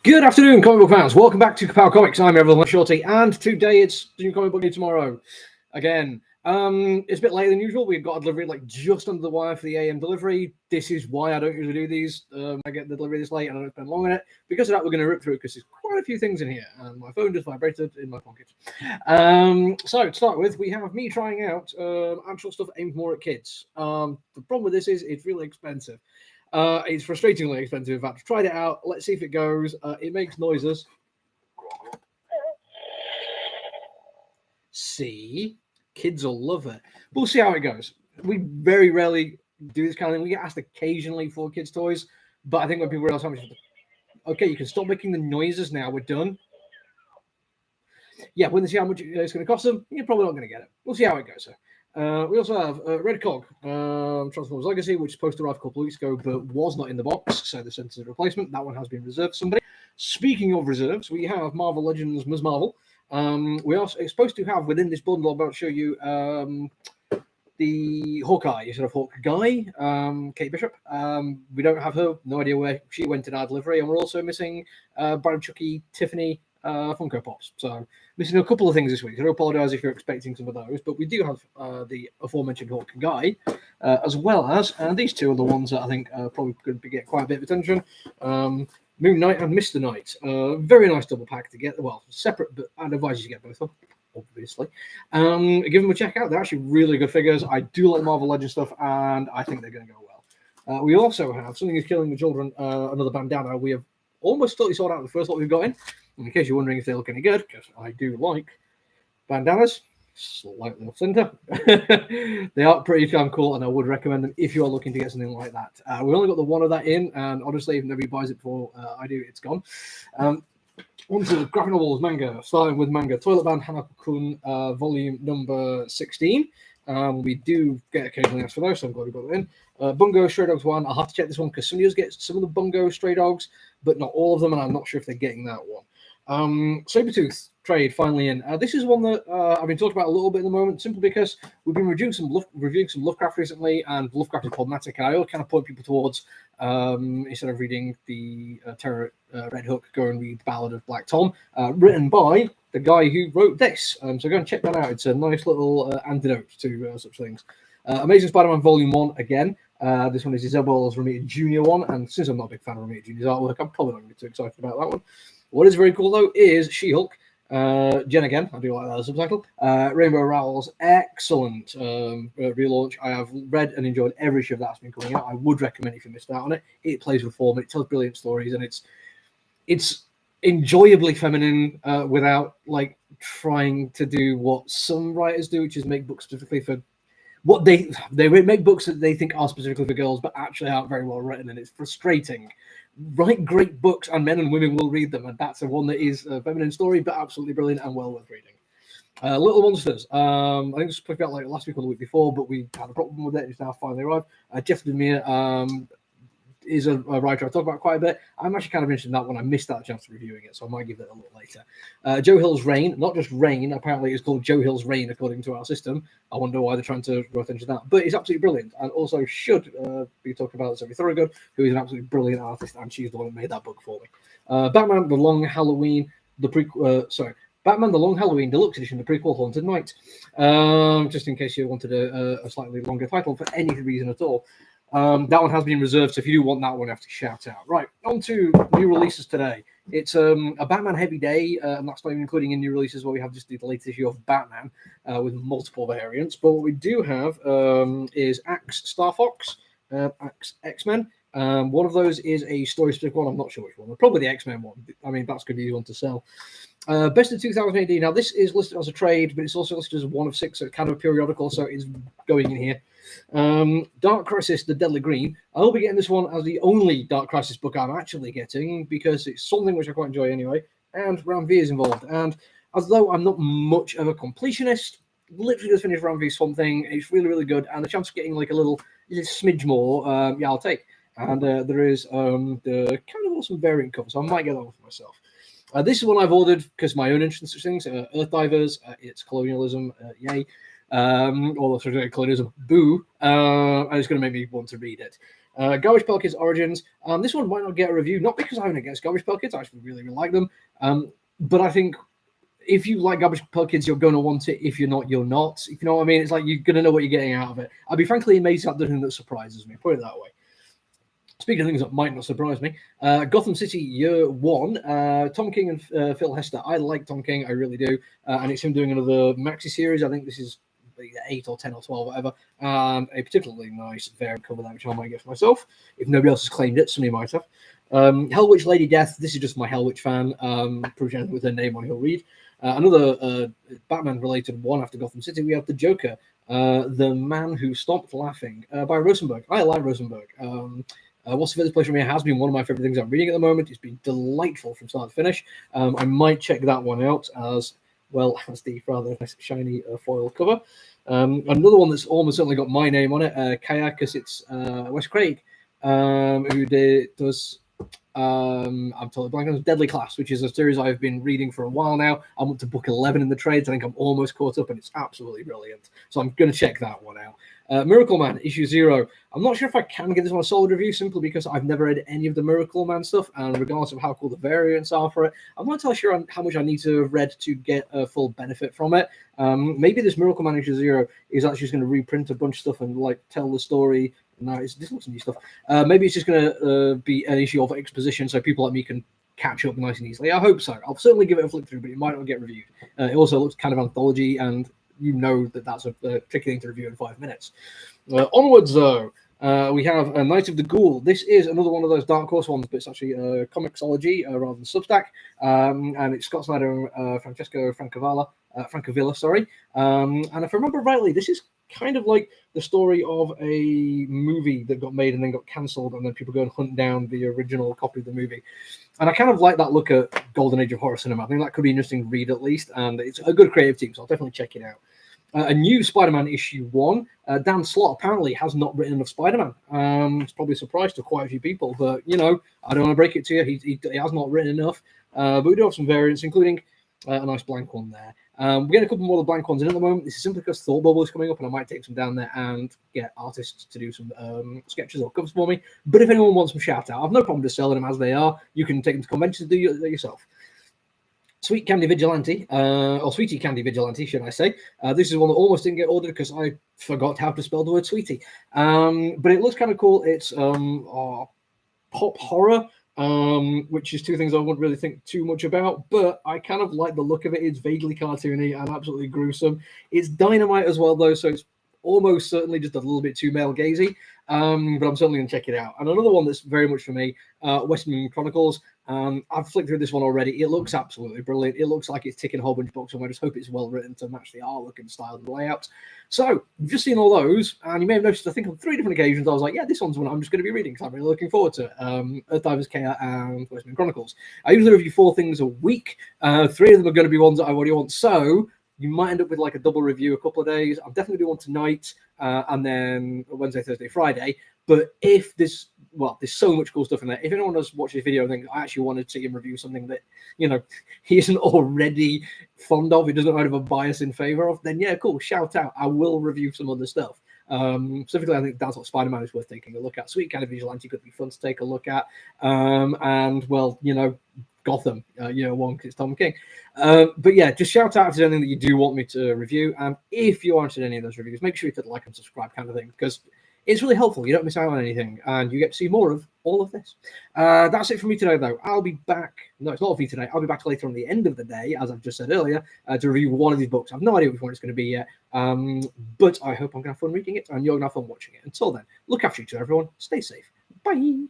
Good afternoon, comic book fans. Welcome back to Ka-Pow Comics. I'm Everyone Shorty, and today it's the new comic book day tomorrow. Again, it's a bit later than usual. We've got a delivery like just under the wire for the AM delivery. This is why I don't usually do these. I get the delivery this late and I don't spend long on it. Because of that, we're going to rip through because there's quite a few things in here, and my phone just vibrated in my pocket. So to start with, we have me trying out actual stuff aimed more at kids. The problem with this is it's really expensive. It's frustratingly expensive. In fact, I've tried it out. Let's see if it goes. It makes noises. See, kids will love it. We'll see how it goes. We very rarely do this kind of thing. We get asked occasionally for kids' toys, but I think when people realize how much, okay, you can stop making the noises now. We're done. Yeah, when they see how much it's going to cost them, you're probably not going to get it. We'll see how it goes. We also have Red Cog, Transformers Legacy, which was supposed to arrive a couple of weeks ago, but was not in the box, so they sent us a replacement. That one has been reserved for somebody. Speaking of reserves, we have Marvel Legends Ms. Marvel. We also are supposed to have within this bundle, I'm about to show you the Hawkeye, instead of Hawk Guy, Kate Bishop. We don't have her, no idea where she went in our delivery, and we're also missing Brad Chucky, Tiffany, Funko Pops. So missing a couple of things this week. I do apologise if you're expecting some of those, but we do have the aforementioned Hawk Guy, as well as, and these two are the ones that I think are probably going to get quite a bit of attention. Moon Knight and Mr. Knight. Very nice double pack to get. Well, separate, but I'd advise you to get both of them, obviously. Give them a check out. They're actually really good figures. I do like Marvel Legends stuff, and I think they're going to go well. We also have Something is Killing the Children, another bandana. We have almost totally sold out the first lot we've got in case you're wondering if they look any good, because I do like bandanas. Slightly off center. They are pretty damn cool, and I would recommend them if you are looking to get something like that. We only got the one of that in, and honestly, if nobody buys it before I do, it's gone. On to the graphic novels manga, starting with manga Toilet Band Hanako-kun, volume number 16. We do get occasionally asked for those, so I'm glad we got that in. Bungo Stray Dogs 1, I'll have to check this one because somebody does get some of the Bungo Stray Dogs, but not all of them, and I'm not sure if they're getting that one. Sabretooth trade finally in. This is one that I've been talking about a little bit at the moment, simply because we've been reviewing some Lovecraft recently, and Lovecraft is problematic, and I always kind of point people towards, instead of reading the Terror Red Hook, go and read the Ballad of Black Tom, written by the guy who wrote this. So go and check that out. It's a nice little antidote to such things. Amazing Spider-Man Volume 1 again. This one is Isabel's Romita Jr. one, and since I'm not a big fan of Romita Jr.'s artwork, I'm probably not going to be too excited about that one. What is very cool, though, is She-Hulk. Jen again, I do like that as a subtitle. Rainbow Rowell's excellent relaunch. I have read and enjoyed every issue of that's been coming out. I would recommend if you missed out on it. It plays with form, it tells brilliant stories, and it's enjoyably feminine without like trying to do what some writers do, which is make books specifically for what they make books that they think are specifically for girls, but actually aren't very well written, and it's frustrating. Write great books, and men and women will read them, and that's the one that is a feminine story, but absolutely brilliant and well worth reading. Little Monsters. I think it was put out like last week or the week before, but we had a problem with it. It's now finally arrived. Jeff Lemire is a writer I talk about quite a bit. I'm actually kind of interested in that one. I missed that chance of reviewing it, so I might give it a little later. Joe Hill's Reign, not just Reign, apparently it's called Joe Hill's Reign according to our system. I wonder why they're trying to draw attention to that, but it's absolutely brilliant, and also should be talking about Sophie Thorogood, who is an absolutely brilliant artist, and she's the one that made that book for me. Batman: The Long Halloween, Batman: The Long Halloween Deluxe Edition, the prequel Haunted Night. Just in case you wanted a slightly longer title for any reason at all. That one has been reserved, so if you do want that one, you have to shout out. Right, on to new releases today. It's a Batman heavy day, and that's not even including in new releases where we have just the latest issue of Batman with multiple variants. But what we do have is Axe Star Fox, Axe X-Men. One of those is a story-specific one. I'm not sure which one. Probably the X-Men one. I mean, that's going to be the one to sell. Best of 2018. Now, this is listed as a trade, but it's also listed as one of 6, so it's kind of a periodical, so it's going in here. Dark Crisis, The Deadly Green. I'll be getting this one as the only Dark Crisis book I'm actually getting, because it's something which I quite enjoy anyway, and Ram V is involved. And as though I'm not much of a completionist, literally just finished Ram V Swamp Thing. It's really, really good, and the chance of getting like a little smidge more, yeah, I'll take. And there is the kind of awesome variant cover, so I might get that one for myself. This is one I've ordered because my own interest in such things. Earth Divers, it's colonialism, yay. All sorts of colonialism, boo. And it's going to make me want to read it. Garbage Pail Kids Origins. This one might not get a review, not because I'm against Garbage Pail Kids. I actually really, really like them. But I think if you like Garbage Pail Kids, you're going to want it. If you're not, you're not. If you know what I mean? It's like you're going to know what you're getting out of it. I'd be frankly amazed at the thing that surprises me. Put it that way. Speaking of things that might not surprise me, Gotham City Year 1, Tom King and Phil Hester. I like Tom King, I really do. And it's him doing another maxi series. I think this is 8 or 10 or 12, whatever. And a particularly nice variant cover that, which I might get for myself. If nobody else has claimed it, somebody might have. Hell Witch Lady Death. This is just my Hell Witch fan, projected with her name on he'll read. Another Batman-related one after Gotham City, we have The Joker, The Man Who Stopped Laughing, by Rosenberg. I like Rosenberg. What's the Furthest Place From Here has been one of my favorite things I'm reading at the moment. It's been delightful from start to finish. I might check that one out as well as the rather nice shiny foil cover. Another one that's almost certainly got my name on it, Kaya, because it's Wes Craig, who does I'm totally blank on Deadly Class, which is a series I've been reading for a while now. I'm up to book 11 in the trades. I think I'm almost caught up, and it's absolutely brilliant. So I'm going to check that one out. Miracle Man, issue 0. I'm not sure if I can get this on a solid review simply because I've never read any of the Miracle Man stuff, and regardless of how cool the variants are for it, I'm not entirely sure how much I need to have read to get a full benefit from it. Maybe this Miracle Man issue 0 is actually just going to reprint a bunch of stuff and like tell the story. No, this looks new stuff. Maybe it's just going to be an issue of exposition so people like me can catch up nice and easily. I hope so. I'll certainly give it a flick through, but it might not get reviewed. It also looks kind of anthology, and you know that that's a tricky thing to review in 5 minutes. Onwards, though, we have a Night of the Ghoul. This is another one of those Dark Horse ones, but it's actually a Comixology rather than Substack, and it's Scott Snyder and Francesco Francavilla, sorry. And if I remember rightly, this is kind of like the story of a movie that got made and then got cancelled, and then people go and hunt down the original copy of the movie. And I kind of like that look at Golden Age of horror cinema. I think that could be an interesting read at least, and it's a good creative team, so I'll definitely check it out. A new Spider-Man issue 1. Dan Slott apparently has not written enough Spider-Man. It's probably a surprise to quite a few people, but you know, I don't want to break it to you. He has not written enough, but we do have some variants, including a nice blank one there. We're getting a couple more of the blank ones in at the moment. This is simply because Thought Bubble is coming up, and I might take some down there and get artists to do some sketches or covers for me. But if anyone wants some shout out, I've no problem just selling them as they are. You can take them to conventions and do it yourself. Sweet Candy Vigilante, or Sweetie Candy Vigilante, should I say. This is one that almost didn't get ordered because I forgot how to spell the word sweetie. But it looks kind of cool. It's pop horror, which is two things I wouldn't really think too much about, but I kind of like the look of it. It's vaguely cartoony and absolutely gruesome. It's Dynamite as well, though, so it's almost certainly just a little bit too male gazy, but I'm certainly going to check it out. And another one that's very much for me, West Moon Chronicles. I've flicked through this one already. It looks absolutely brilliant. It looks like it's ticking a whole bunch of boxes, and I just hope it's well written to match the artwork and style and layout. So you've just seen all those, and you may have noticed, I think on 3 different occasions, I was like, yeah, this one's one I'm just going to be reading because I'm really looking forward to it. Earth Divers, Chaos, and West Moon Chronicles. I usually review 4 things a week. 3 of them are going to be ones that I already want. So you might end up with like a double review a couple of days. I'll definitely do one tonight, and then Wednesday, Thursday, Friday. But if there's so much cool stuff in there. If anyone does watch this video and thinks, I actually wanted to see him review something that, you know, he isn't already fond of, he doesn't have a bias in favor of, then yeah, cool, shout out. I will review some other stuff. Specifically, I think that's what Spider-Man is worth taking a look at. Sweet Kind of Vigilante could be fun to take a look at. And, well, you know, Gotham, one, because it's Tom King. But yeah, just shout out if there's anything that you do want me to review. And if you are interested in any of those reviews, make sure you hit like and subscribe kind of thing, because it's really helpful. You don't miss out on anything, and you get to see more of all of this. That's it for me today, though. I'll be back. No, it's not for me today. I'll be back later on the end of the day, as I've just said earlier, to review one of these books. I have no idea which one it's going to be yet, but I hope I'm going to have fun reading it, and you're going to have fun watching it. Until then, look after each other, everyone. Stay safe. Bye.